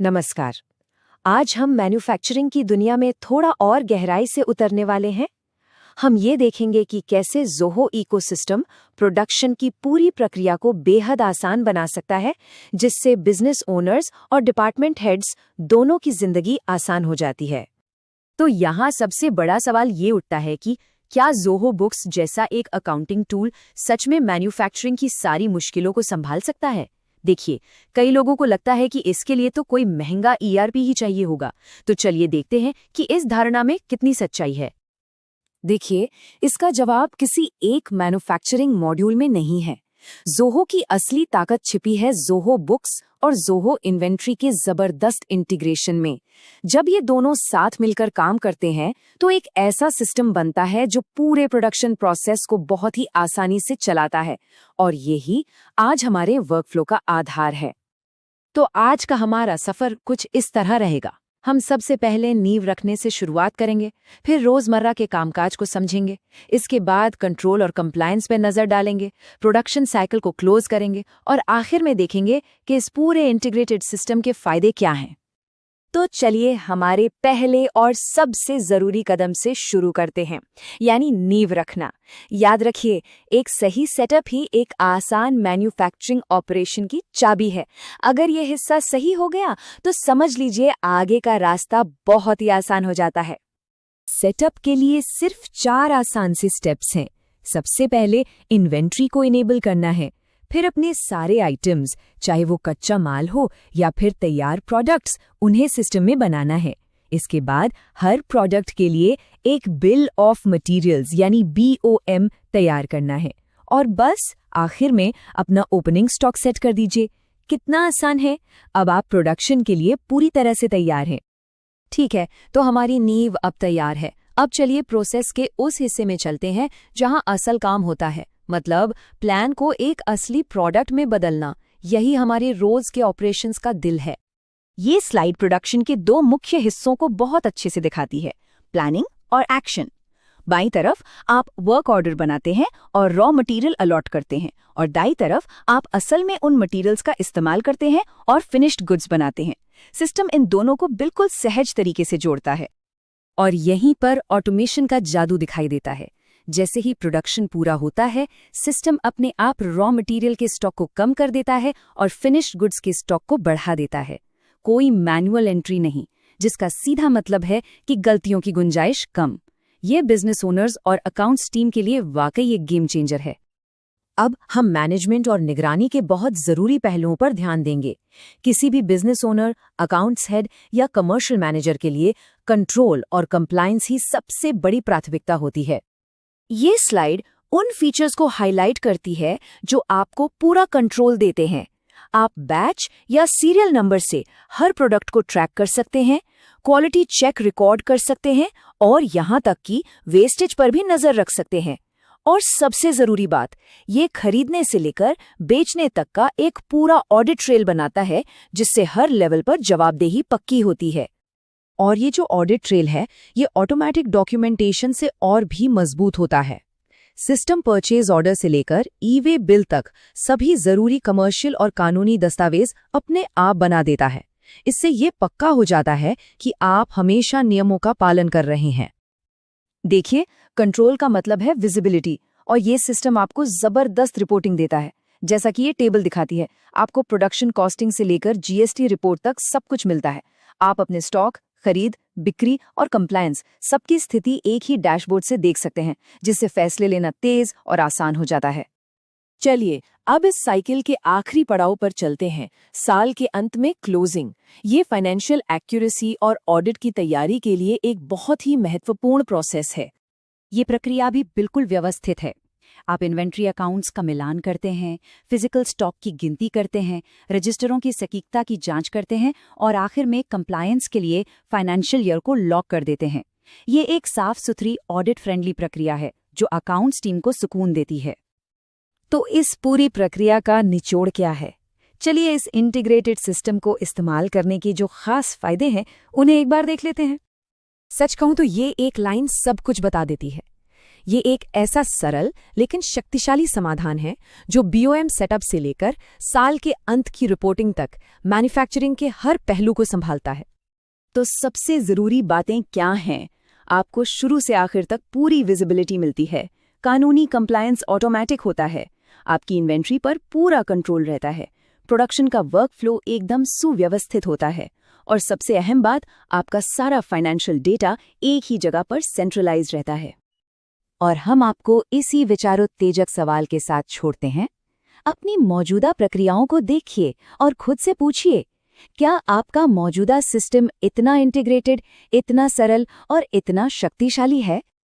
नमस्कार। आज हम मैन्युफैक्चरिंग की दुनिया में थोड़ा और गहराई से उतरने वाले हैं। हम ये देखेंगे कि कैसे ज़ोहो इकोसिस्टम प्रोडक्शन की पूरी प्रक्रिया को बेहद आसान बना सकता है, जिससे बिजनेस ओनर्स और डिपार्टमेंट हेड्स दोनों की जिंदगी आसान हो जाती है। तो यहाँ सबसे बड़ा सवाल ये उठता है कि क्या ज़ोहो बुक्स जैसा एक अकाउंटिंग टूल सच में मैन्युफैक्चरिंग की सारी मुश्किलों को संभाल सकता है? देखिए, कई लोगों को लगता है कि इसके लिए तो कोई महंगा ईआरपी ही चाहिए होगा। तो चलिए देखते हैं कि इस धारणा में कितनी सच्चाई है। देखिए, इसका जवाब किसी एक मैन्युफैक्चरिंग मॉड्यूल में नहीं है। ज़ोहो की असली ताकत छिपी है ज़ोहो बुक्स और ज़ोहो इन्वेंट्री के जबरदस्त इंटीग्रेशन में। जब ये दोनों साथ मिलकर काम करते हैं तो एक ऐसा सिस्टम बनता है जो पूरे प्रोडक्शन प्रोसेस को बहुत ही आसानी से चलाता है, और यही आज हमारे वर्कफ्लो का आधार है। तो आज का हमारा सफर कुछ इस तरह रहेगा। हम सबसे पहले नींव रखने से शुरुआत करेंगे, फिर रोजमर्रा के कामकाज को समझेंगे, इसके बाद कंट्रोल और कंप्लायंस पे नजर डालेंगे, प्रोडक्शन साइकिल को क्लोज करेंगे और आखिर में देखेंगे कि इस पूरे इंटीग्रेटेड सिस्टम के फायदे क्या हैं। तो चलिए हमारे पहले और सबसे जरूरी कदम से शुरू करते हैं, यानी नींव रखना। याद रखिए, एक सही सेटअप ही एक आसान मैन्युफैक्चरिंग ऑपरेशन की चाबी है। अगर ये हिस्सा सही हो गया तो समझ लीजिए आगे का रास्ता बहुत ही आसान हो जाता है। सेटअप के लिए सिर्फ 4 आसान से स्टेप्स हैं। सबसे पहले इन्वेंट्री को इनेबल करना है, फिर अपने सारे आइटम्स, चाहे वो कच्चा माल हो या फिर तैयार प्रोडक्ट्स, उन्हें सिस्टम में बनाना है। इसके बाद हर प्रोडक्ट के लिए एक बिल ऑफ मटेरियल्स यानी BOM तैयार करना है, और बस आखिर में अपना ओपनिंग स्टॉक सेट कर दीजिए। कितना आसान है। अब आप प्रोडक्शन के लिए पूरी तरह से तैयार हैं। ठीक है, तो हमारी नींव अब तैयार है। अब चलिए प्रोसेस के उस हिस्से में चलते हैं जहां असल काम होता है, मतलब प्लान को एक असली प्रोडक्ट में बदलना। यही हमारे रोज के ऑपरेशंस का दिल है। ये स्लाइड प्रोडक्शन के 2 मुख्य हिस्सों को बहुत अच्छे से दिखाती है, प्लानिंग और एक्शन। बाईं तरफ आप वर्क ऑर्डर बनाते हैं और रॉ मटेरियल अलॉट करते हैं, और दाईं तरफ आप असल में उन मटेरियल्स का इस्तेमाल करते हैं और फिनिश्ड गुड्स बनाते हैं। सिस्टम इन दोनों को बिल्कुल सहज तरीके से जोड़ता है, और यहीं पर ऑटोमेशन का जादू दिखाई देता है। जैसे ही प्रोडक्शन पूरा होता है, सिस्टम अपने आप रॉ मटेरियल के स्टॉक को कम कर देता है और फिनिश्ड गुड्स के स्टॉक को बढ़ा देता है। कोई मैनुअल एंट्री नहीं, जिसका सीधा मतलब है कि गलतियों की गुंजाइश कम। ये बिजनेस ओनर्स और अकाउंट्स टीम के लिए वाकई एक गेम चेंजर है। अब हम मैनेजमेंट और निगरानी के बहुत जरूरी पहलुओं पर ध्यान देंगे। किसी भी बिजनेस ओनर, अकाउंट्स हेड या कमर्शियल मैनेजर के लिए कंट्रोल और कंप्लायंस ही सबसे बड़ी प्राथमिकता होती है। ये स्लाइड उन फीचर्स को हाईलाइट करती है जो आपको पूरा कंट्रोल देते हैं। आप बैच या सीरियल नंबर से हर प्रोडक्ट को ट्रैक कर सकते हैं, क्वालिटी चेक रिकॉर्ड कर सकते हैं, और यहाँ तक कि वेस्टेज पर भी नजर रख सकते हैं। और सबसे जरूरी बात, ये खरीदने से लेकर बेचने तक का एक पूरा ऑडिट ट्रेल बनाता है, जिससे हर लेवल पर जवाबदेही पक्की होती है। और ये जो ऑडिट ट्रेल है, ये ऑटोमेटिक डॉक्यूमेंटेशन से और भी मजबूत होता है। सिस्टम परचेज ऑर्डर से लेकर ई-वे बिल तक सभी जरूरी कमर्शियल और कानूनी दस्तावेज अपने आप बना देता है। इससे ये पक्का हो जाता है कि आप हमेशा नियमों का पालन कर रहे हैं। देखिए, कंट्रोल का मतलब है विजिबिलिटी, और ये सिस्टम आपको जबरदस्त रिपोर्टिंग देता है। जैसा कि ये टेबल दिखाती है, आपको प्रोडक्शन कॉस्टिंग से लेकर GST रिपोर्ट तक सब कुछ मिलता है। आप अपने स्टॉक, खरीद, बिक्री और कंप्लायंस सबकी स्थिति एक ही डैशबोर्ड से देख सकते हैं, जिससे फैसले लेना तेज और आसान हो जाता है। चलिए अब इस साइकिल के आखिरी पड़ाव पर चलते हैं, साल के अंत में क्लोजिंग। ये फाइनेंशियल एक्यूरेसी और ऑडिट की तैयारी के लिए एक बहुत ही महत्वपूर्ण प्रोसेस है। ये प्रक्रिया भी बिल्कुल व्यवस्थित है। आप इन्वेंट्री अकाउंट्स का मिलान करते हैं, फिजिकल स्टॉक की गिनती करते हैं, रजिस्टरों की सटीकता की जांच करते हैं, और आखिर में कंप्लायंस के लिए फाइनेंशियल ईयर को लॉक कर देते हैं। ये एक साफ सुथरी ऑडिट फ्रेंडली प्रक्रिया है जो अकाउंट्स टीम को सुकून देती है। तो इस पूरी प्रक्रिया का निचोड़ क्या है? चलिए इस इंटीग्रेटेड सिस्टम को इस्तेमाल करने के जो खास फायदे हैं उन्हें एक बार देख लेते हैं। सच कहूं तो ये एक लाइन सब कुछ बता देती है। ये एक ऐसा सरल लेकिन शक्तिशाली समाधान है जो बीओएम सेटअप से लेकर साल के अंत की रिपोर्टिंग तक मैन्युफैक्चरिंग के हर पहलू को संभालता है। तो सबसे ज़रूरी बातें क्या हैं? आपको शुरू से आखिर तक पूरी विजिबिलिटी मिलती है, कानूनी कंप्लायंस ऑटोमेटिक होता है, आपकी इन्वेंट्री पर पूरा कंट्रोल रहता है, प्रोडक्शन का वर्कफ्लो एकदम सुव्यवस्थित होता है और सबसे अहम बात, आपका सारा फाइनेंशियल डेटा एक ही जगह पर सेंट्रलाइज रहता है। और हम आपको इसी विचारोत्तेजक सवाल के साथ छोड़ते हैं। अपनी मौजूदा प्रक्रियाओं को देखिए और खुद से पूछिए, क्या आपका मौजूदा सिस्टम इतना इंटीग्रेटेड, इतना सरल और इतना शक्तिशाली है